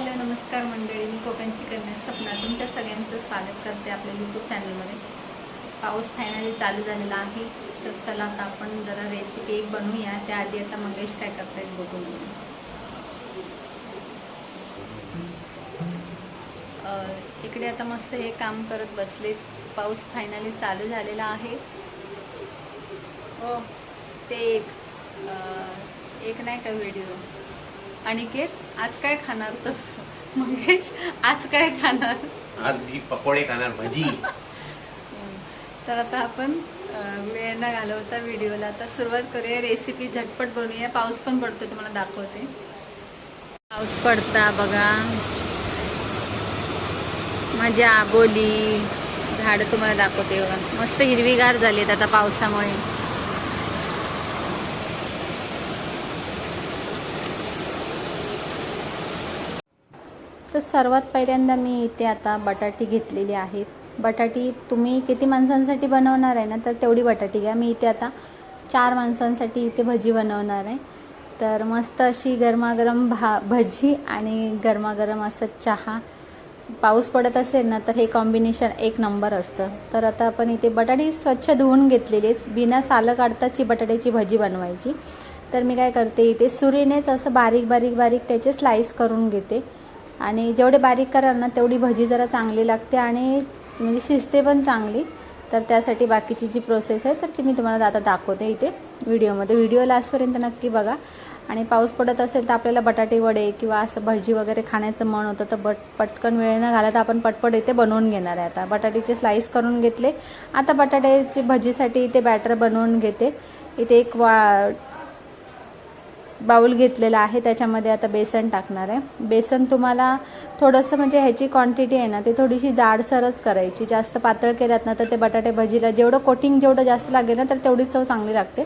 Hello नमस्कार मंडळी, मी कोकणची कन्या सपना तुमच्या सगळ्यांचं स्वागत करते आपल्या यूट्यूब चॅनलमध्ये। पाऊस फायनली चालू झालेला आहे, तर चला आता आपण जरा रेसिपी एक बनवूया। त्याआधी आता मंगेश काय करतायत बघून इकडे आता मस्त हे काम करत बसले। पाऊस फायनली चालू झालेला आहे। ओ ते एक नाही का व्हिडिओ अनिकेत आज काय खाणार तर मंगेश आज काय खाणार? आज मी पकोडे खाणार, भजी। तर आता आपण वेळ न घालवता व्हिडिओला आता सुरुवात करूया। रेसिपी झटपट बनवूया। पाऊस पण पडतो, तुम्हाला दाखवते। पाऊस पडता बघा, माझी आबोली झाडं तुम्हाला दाखवते बघा, मस्त हिरवीगार झालीत आता पावसामुळे। तर सर्वात पहिल्यांदा मी इथे आता बटाटी घेतलेली आहेत। बटाटी तुम्ही किती माणसांसाठी बनवणार आहे ना, तर तेवढी बटाटी घ्या। मी इथे आता 4 माणसांसाठी इथे भजी बनवणार आहे। तर मस्त अशी गरमागरम भजी आणि गरमागरम असं चहा, पाऊस पडत असेल ना तर हे कॉम्बिनेशन एक नंबर असतं। तर आता आपण इथे बटाटी स्वच्छ धुवून घेतलेलीच, बिना सालं काढताची बटाट्याची भजी बनवायची। तर मी काय करते, इथे सुरीनेच असं बारीक बारीक बारीक त्याचे स्लाइस करून घेते। आणि जेवढे बारीक कराल ना तेवढी भजी जरा चांगली लागते आणि म्हणजे शिजते पण चांगली। तर त्यासाठी बाकीची जी प्रोसेस आहे तर ती मी तुम्हाला आता दाखवते इथे व्हिडिओमध्ये। व्हिडिओ लास्टपर्यंत नक्की बघा। आणि पाऊस पडत असेल तर आपल्याला बटाटे वडे किंवा असं भजी वगैरे खाण्याचं मन होतं, तर पटकन वेळ न घालत आपण पटपट इथे बनवून घेणार आहे। आता बटाट्याचे स्लाइस करून घेतले। आता बटाट्याची भजीसाठी इथे बॅटर बनवून घेते। इथे एक बाउल घेतलेला आहे, त्याच्यामध्ये आता बेसन टाकणार आहे। बेसन तुम्हाला थोडंसं म्हणजे ह्याची क्वांटिटी आहे ना, ते थोडीशी जाडसरच करायची। जास्त पातळ केल्यात ना तर ते बटाटे भजीला जेवढं कोटिंग जेवढं जास्त लागेल ना तर तेवढी चव चांगली लागते।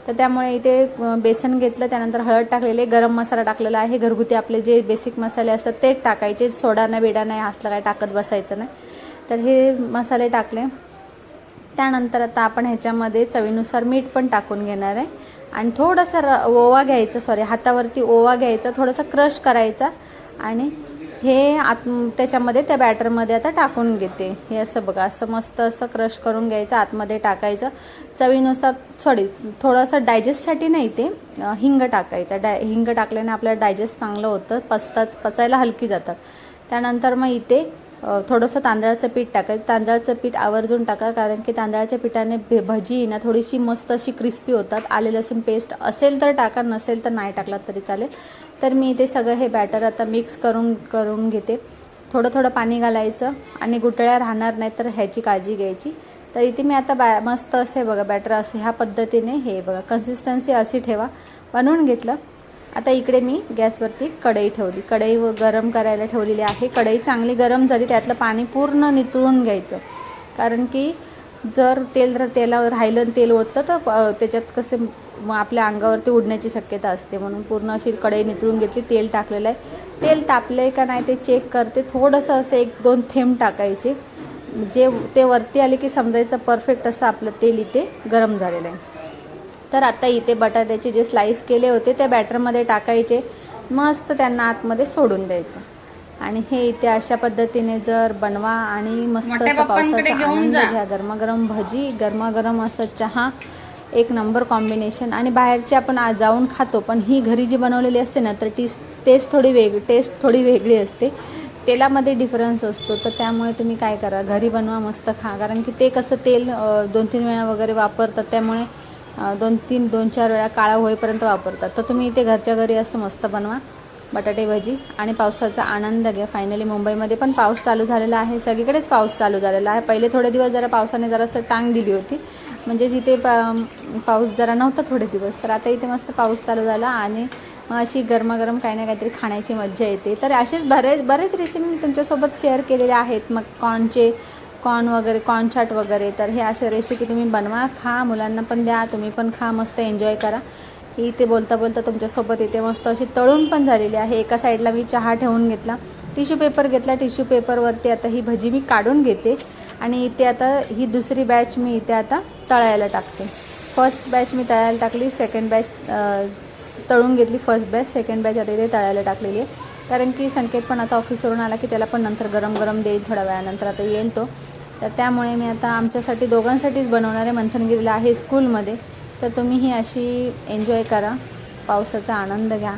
तर त्यामुळे इथे बेसन घेतलं, त्यानंतर हळद टाकलेले, गरम मसाला टाकलेला आहे। घरगुती आपले जे बेसिक मसाले असतात तेच टाकायचे, सोडा नाही बेडा नाही असलं काय टाकत बसायचं नाही। तर हे मसाले टाकले। त्यानंतर आता आपण ह्याच्यामध्ये चवीनुसार मीठ पण टाकून घेणार आहे। आणि थोडंसं ओवा घ्यायचं, हातावरती ओवा घ्यायचा, थोडंसं क्रश करायचा आणि हे त्याच्यामध्ये त्या बॅटरमध्ये आता टाकून घेते। हे असं बघा, असं मस्त असं क्रश करून घ्यायचं, आतमध्ये टाकायचं। चवीनुसार थोडंसं डायजेस्टसाठी नाही ते हिंग टाकायचं। हिंग टाकल्याने आपल्याला डायजेस्ट चांगलं होतं, पचायला हलकी जातात। त्यानंतर मग इथे थोडंसं तांदळाचं पीठ टाकायचं। तांदळाचं पीठ आवर्जून टाका, कारण की तांदळाच्या पिठाने भजी ना थोडीशी मस्त अशी क्रिस्पी होतात। आले लसूण पेस्ट असेल तर टाका, नसेल तर नाही टाकलात तरी चालेल। तर मी इथे सगळं हे बॅटर आता मिक्स करून घेते। थोडं थोडं पाणी घालायचं आणि गुठळ्या राहणार नाही तर ह्याची काळजी घ्यायची। तर इथे मी आता मस्त असे बघा बॅटर असं ह्या पद्धतीने हे बघा कन्सिस्टन्सी अशी ठेवा, बनवून घेतलं। आता इकडे मी गॅसवरती कढई ठेवली, कढई गरम करायला ठेवलेली आहे। कढई चांगली गरम झाली, त्यातलं पाणी पूर्ण नितळून घ्यायचं, कारण की जर तेलावर राहिलं, तेल ओतलं तर त्याच्यात कसे आपल्या अंगावरती उडण्याची शक्यता असते। म्हणून पूर्ण अशी कढई नितळून घेतली, तेल टाकलेलं आहे। तेल तापलंय का नाही ते चेक करते, थोडंसं असं 1-2 थेंब टाकायचे। जे ते वरती आले की समजायचं परफेक्ट असं आपलं तेल इथे गरम झालेलं आहे। तर आता इथे बटाट्याचे जे स्लाइस केले होते ते बॅटरमध्ये टाकायचे, मस्त त्यांना आतमध्ये सोडून द्यायचं। आणि हे इथे अशा पद्धतीने जर बनवा आणि मस्त असं पावसाचा आनंद घ्या। गरमागरम भजी, गरमागरम असं चहा, एक नंबर कॉम्बिनेशन। आणि बाहेरची आपण जाऊन खातो, पण ही घरी जी बनवलेली असते ना तर टेस्ट थोडी वेगळी असते, तेलामध्ये डिफरन्स असतो। तर त्यामुळे तुम्ही काय करा, घरी बनवा, मस्त खा। कारण की ते कसं तेल 2-3 वेळा वगैरे वापरतात, त्यामुळे 2-4 वेळा काळा होईपर्यंत वापरतात। तर तुम्ही इथे घरच्या घरी असं मस्त बनवा बटाटे भजी आणि पावसाचा आनंद घ्या। फायनली मुंबईमध्ये पण पाऊस चालू झालेला आहे, सगळीकडेच पाऊस चालू झालेला आहे। पहिले थोडे दिवस जरा पावसाने जरासं टांग दिली होती, म्हणजे जिथे पाऊस जरा नव्हता थोडे दिवस, तर आता इथे मस्त पाऊस चालू झाला आणि अशी गरमागरम काही ना काहीतरी खाण्याची मज्जा येते। तर असेच बरेच रेसिपी मी तुमच्यासोबत शेअर केलेल्या आहेत, मग कॉर्न चाट वगैरे। तर हे अशा रेसिपी तुम्ही बनवा, खा, मुलांना पण द्या, तुम्ही पण खा, मस्त एन्जॉय करा। इथे बोलता बोलता तुमच्यासोबत इथे मस्त अशी तळून पण झालेली आहे। एका साईडला मी चहा ठेवून घेतला, टिश्यू पेपर घेतला, टिश्यू पेपरवरती आता ही भजी मी काढून घेते। आणि इथे आता ही दुसरी बॅच मी इथे आता तळायला टाकते। फर्स्ट बॅच मी तळायला टाकली, सेकंड बॅच तळून घेतली, फर्स्ट बॅच, सेकंड बॅच आता इथे तळायला टाकलेली आहे। कारण की संकेत पण आता ऑफिसवरून आला की त्याला पण नंतर गरम गरम देईल थोड्या वेळानंतर, आता येईल तो. तर त्यामुळे मी आता आमच्यासाठी दोघांसाठीच बनवणार आहे. मंथनगिरीला आहे स्कूलमध्ये, तर तुम्हीही अशी एन्जॉय करा, पावसाचा आनंद घ्या.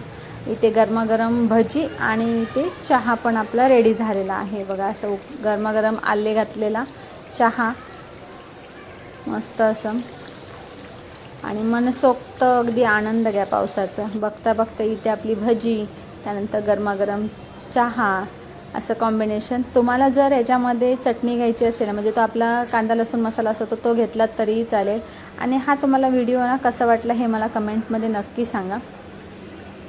इथे गरमागरम भजी आणि इथे चहा पण आपला रेडी झालेला आहे बघा. असं गरमागरम आले घातलेला चहा मस्त असं, आणि मनसोक्त अगदी आनंद घ्या पावसाचा. बघता बघता इथे आपली भजी, त्यानंतर गरमागरम चहा, असं कॉम्बिनेशन. तुम्हाला जर याच्यामध्ये चटणी घ्यायची असेल, म्हणजे तो आपला कांदा लसूण मसाला असतो तो घेतलात तरीही चालेल. आणि हा तुम्हाला व्हिडिओ ना कसा वाटला हे मला कमेंटमध्ये नक्की सांगा.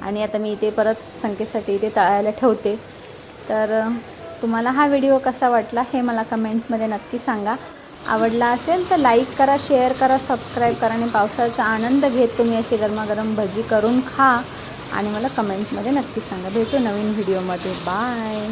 आणि आता मी इथे परत संकेतसाठी इथे तळायला ठेवते. तर तुम्हाला हा व्हिडिओ कसा वाटला हे मला कमेंट्समध्ये नक्की सांगा. आवडला असेल तर लाईक करा, शेअर करा, सबस्क्राईब करा, आणि पावसाचा आनंद घेत तुम्ही अशी गरमागरम भजी करून खा आणि मला कमेंटमध्ये नक्की सांगा. भेटू नवीन व्हिडिओमध्ये. बाय.